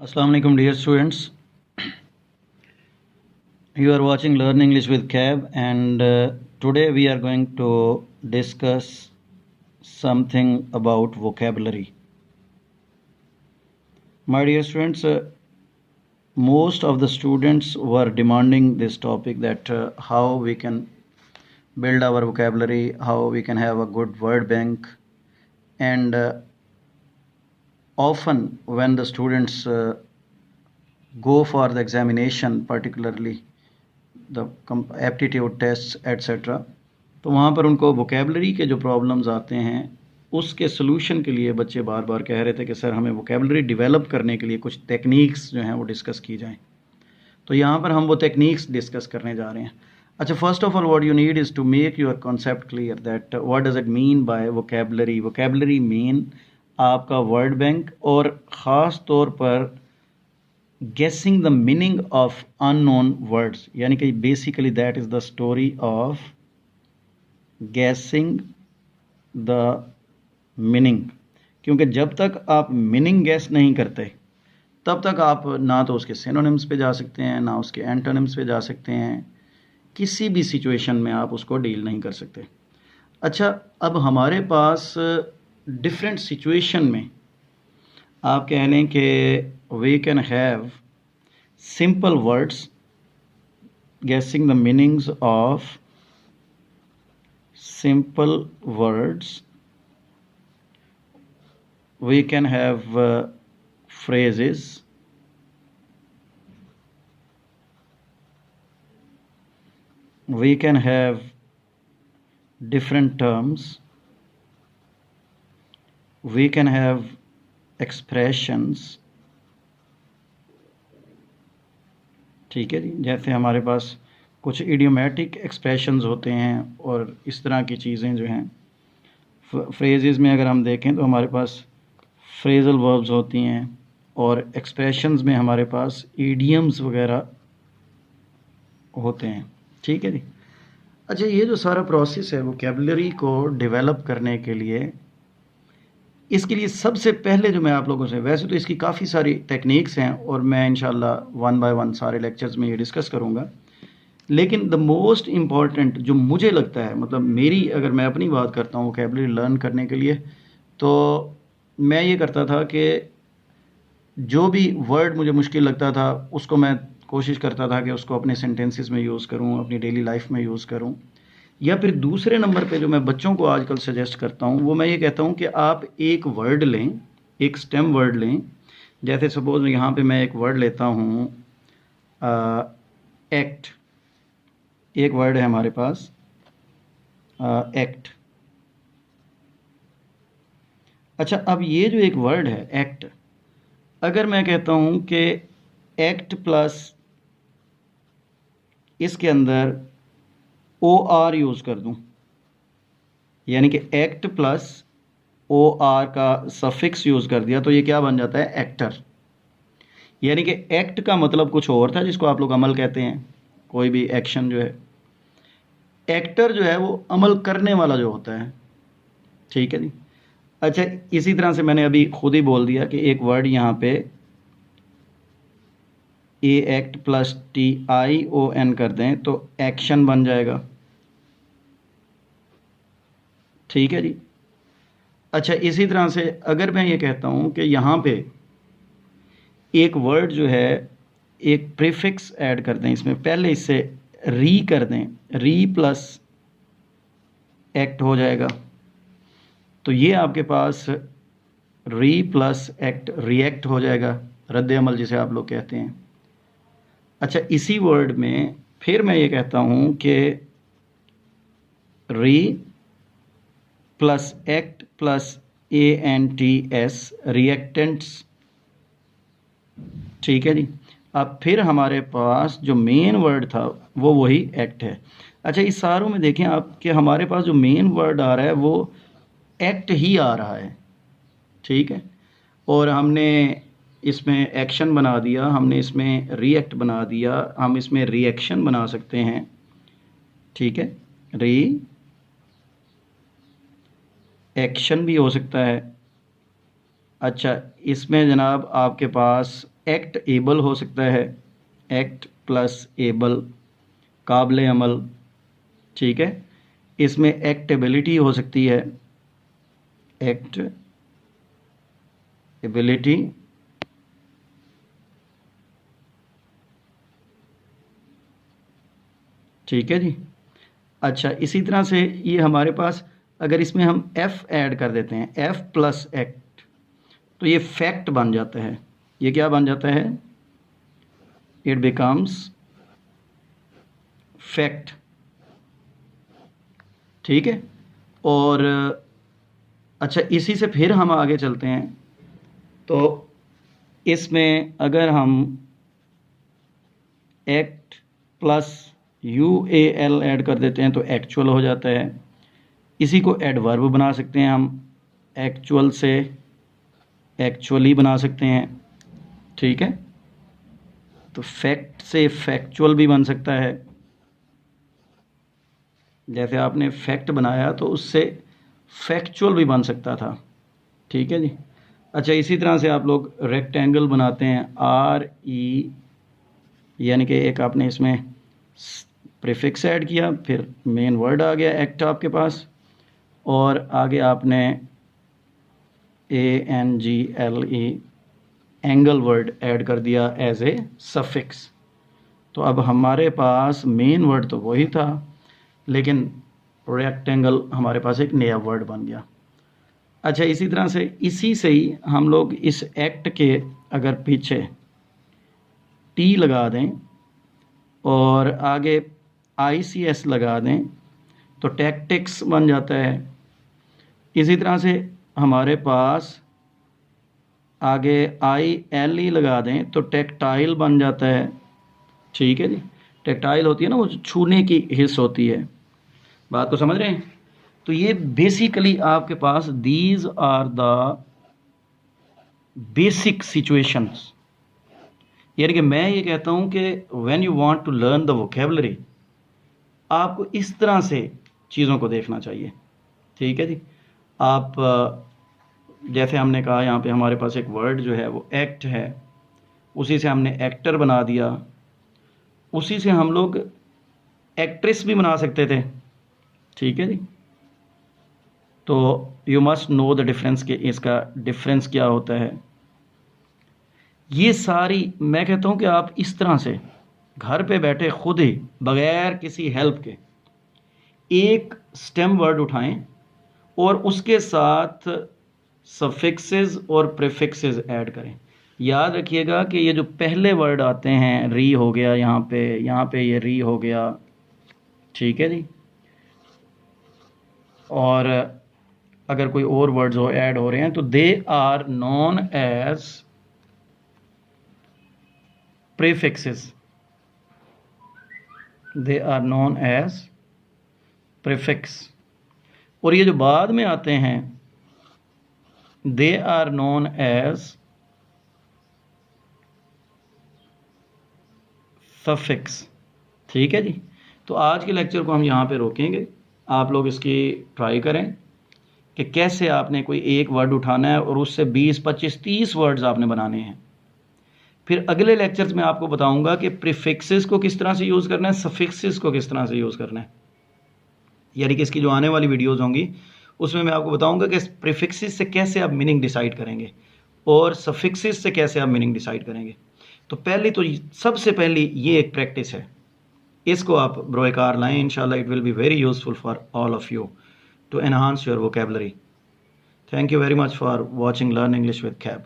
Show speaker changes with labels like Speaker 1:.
Speaker 1: Assalamu alaikum dear students. You are watching Learn English with Cab, and today we are going to discuss something about vocabulary. My dear students, most of the students were demanding this topic, that how we can build our vocabulary, how we can have a good word bank, and often when the students go for the examination, particularly the aptitude test etcetera, तो वहाँ पर उनको vocabulary के जो problems आते हैं उसके solution के लिए बच्चे बार बार कह रहे थे कि सर हमें वोकेबलरी डेवलप करने के लिए कुछ टेक्निक्स जो हैं वो डिस्कस की जाएं। तो यहाँ पर हम वो टेक्निक्स डिस्कस करने जा रहे हैं। अच्छा, first of all what you need is to make your concept clear that what does it mean by vocabulary. Vocabulary mean आपका वर्ड बैंक, और ख़ास तौर पर guessing the meaning of unknown words, यानी कि basically that is the story of guessing the meaning। क्योंकि जब तक आप मीनिंग गैस नहीं करते तब तक आप ना तो उसके सिनोनिम्स पे जा सकते हैं, ना उसके एंटोनिम्स पे जा सकते हैं, किसी भी सिचुएशन में आप उसको डील नहीं कर सकते। अच्छा, अब हमारे पास डिफरेंट सिचुएशन में आप कह लें कि we can have simple words guessing the meanings of simple words. We can have phrases, we can have different terms, we can have expressions। ठीक है जी, जैसे हमारे पास कुछ इडियोमेटिक एक्सप्रेशंस होते हैं और इस तरह की चीज़ें जो हैं। फ्रेजेस में अगर हम देखें तो हमारे पास फ्रेजल वर्ब्स होती हैं, और एक्सप्रेशंस में हमारे पास ईडियम्स वगैरह होते हैं। ठीक है जी। अच्छा, ये जो सारा प्रोसेस है वोकैबुलरी को डेवलप करने के लिए, इसके लिए सबसे पहले जो मैं आप लोगों से, वैसे तो इसकी काफ़ी सारी टेक्निक्स हैं और मैं इंशाल्लाह वन बाय वन सारे लेक्चर्स में ये डिस्कस करूँगा, लेकिन द मोस्ट इम्पॉर्टेंट जो मुझे लगता है, मतलब मेरी अगर मैं अपनी बात करता हूँ वोकैबुलरी लर्न करने के लिए, तो मैं ये करता था कि जो भी वर्ड मुझे मुश्किल लगता था उसको मैं कोशिश करता था कि उसको अपने सेंटेंसेस में यूज़ करूँ, अपनी डेली लाइफ में यूज़ करूँ। या फिर दूसरे नंबर पे जो मैं बच्चों को आजकल सजेस्ट करता हूँ वो मैं ये कहता हूँ कि आप एक वर्ड लें, एक स्टेम वर्ड लें। जैसे सपोज यहाँ पे मैं एक वर्ड लेता हूँ एक्ट। एक वर्ड है हमारे पास एक्ट। अच्छा, अब ये जो एक वर्ड है एक्ट, अगर मैं कहता हूँ कि एक्ट प्लस इसके अंदर OR यूज़ कर दूं, यानी कि एक्ट प्लस OR का सफिक्स यूज़ कर दिया, तो ये क्या बन जाता है, एक्टर। यानी कि एक्ट का मतलब कुछ और था जिसको आप लोग अमल कहते हैं, कोई भी एक्शन जो है। एक्टर जो है वो अमल करने वाला जो होता है। ठीक है जी। अच्छा, इसी तरह से मैंने अभी खुद ही बोल दिया कि एक वर्ड यहाँ पे ए एक्ट प्लस TION कर दें तो एक्शन बन जाएगा। ठीक है जी। अच्छा, इसी तरह से अगर मैं ये कहता हूँ कि यहाँ पे एक वर्ड जो है एक प्रीफिक्स ऐड कर दें, इसमें पहले इससे री कर दें, री प्लस एक्ट हो जाएगा, तो ये आपके पास री प्लस एक्ट रिएक्ट हो जाएगा, रद्द अमल जिसे आप लोग कहते हैं। अच्छा, इसी वर्ड में फिर मैं ये कहता हूँ कि री plus act plus ANTS reactants. ठीक है जी। अब फिर हमारे पास जो मेन वर्ड था वो वही एक्ट है। अच्छा, इस सारों में देखें आप कि हमारे पास जो मेन वर्ड आ रहा है वो एक्ट ही आ रहा है। ठीक है, और हमने इसमें एक्शन बना दिया, हमने इसमें रिएक्ट बना दिया, हम इसमें रिएक्शन बना सकते हैं। ठीक है, री एक्शन भी हो सकता है। अच्छा, इसमें जनाब आपके पास एक्ट एबल हो सकता है, एक्ट प्लस एबल, काबिल अमल, ठीक है। इसमें एक्टेबिलिटी हो सकती है, एक्ट एबिलिटी, ठीक है जी। अच्छा, इसी तरह से ये हमारे पास अगर इसमें हम एफ ऐड कर देते हैं, एफ प्लस एक्ट, तो ये फैक्ट बन जाता है। ये क्या बन जाता है? इट बिकम्स फैक्ट, ठीक है। और अच्छा, इसी से फिर हम आगे चलते हैं। तो इसमें अगर हम एक्ट प्लस UAL ऐड कर देते हैं तो एक्चुअल हो जाता है। इसी को एडवर्ब बना सकते हैं हम, एक्चुअल से एक्चुअली बना सकते हैं, ठीक है। तो फैक्ट से फैक्चुअल भी बन सकता है। जैसे आपने फैक्ट बनाया तो उससे फैक्चुअल भी बन सकता था, ठीक है जी। अच्छा, इसी तरह से आप लोग रेक्टेंगल बनाते हैं, RE, यानी कि एक आपने इसमें प्रीफिक्स ऐड किया, फिर मेन वर्ड आ गया एक्ट आपके पास, और आगे आपने ANGLE एंगल वर्ड ऐड कर दिया एज ए सफिक्स। तो अब हमारे पास मेन वर्ड तो वही था, लेकिन रेक्टेंगल हमारे पास एक नया वर्ड बन गया। अच्छा, इसी तरह से इसी से ही हम लोग इस एक्ट के अगर पीछे T लगा दें और आगे ICS लगा दें तो टैक्टिक्स बन जाता है। इसी तरह से हमारे पास आगे ILE लगा दें तो टेक्टाइल बन जाता है, ठीक है जी। टेक्टाइल होती है ना, वो छूने की हिस्स होती है। बात को समझ रहे हैं? तो ये बेसिकली आपके पास these are the basic situations. यानी कि मैं ये कहता हूँ कि when you want to learn the vocabulary, आपको इस तरह से चीज़ों को देखना चाहिए, ठीक है जी। आप जैसे हमने कहा यहाँ पे हमारे पास एक वर्ड जो है वो एक्ट है, उसी से हमने एक्टर बना दिया, उसी से हम लोग एक्ट्रेस भी बना सकते थे, ठीक है जी। तो you must know the difference, के इसका डिफरेंस क्या होता है। ये सारी मैं कहता हूँ कि आप इस तरह से घर पे बैठे खुद ही बगैर किसी हेल्प के एक स्टेम वर्ड उठाएं और उसके साथ सफिक्सेस और प्रीफिक्सेस ऐड करें। याद रखिएगा कि ये जो पहले वर्ड आते हैं, री हो गया यहाँ पे ये री हो गया, ठीक है जी। और अगर कोई और वर्ड्स हो ऐड हो रहे हैं तो they are known as prefixes, they are known as prefix. और ये जो बाद में आते हैं they are known as suffix, ठीक है जी। तो आज के लेक्चर को हम यहाँ पे रोकेंगे। आप लोग इसकी ट्राई करें कि कैसे आपने कोई एक वर्ड उठाना है और उससे 20, 25, 30 वर्ड्स आपने बनाने हैं। फिर अगले लेक्चर्स में आपको बताऊंगा कि प्रीफिक्सेस को किस तरह से यूज़ करना है, सफिक्सेस को किस तरह से यूज़ करना है। यानी कि इसकी जो आने वाली वीडियोज़ होंगी उसमें मैं आपको बताऊंगा कि प्रीफिक्सेस से कैसे आप मीनिंग डिसाइड करेंगे और सफिक्सेस से कैसे आप मीनिंग डिसाइड करेंगे। तो पहले तो सबसे पहली ये एक प्रैक्टिस है, इसको आप ब्रोएकार लाएं। इंशाल्लाह it will be very useful for all of you to enhance your vocabulary. Thank you very much for watching learn English with cab.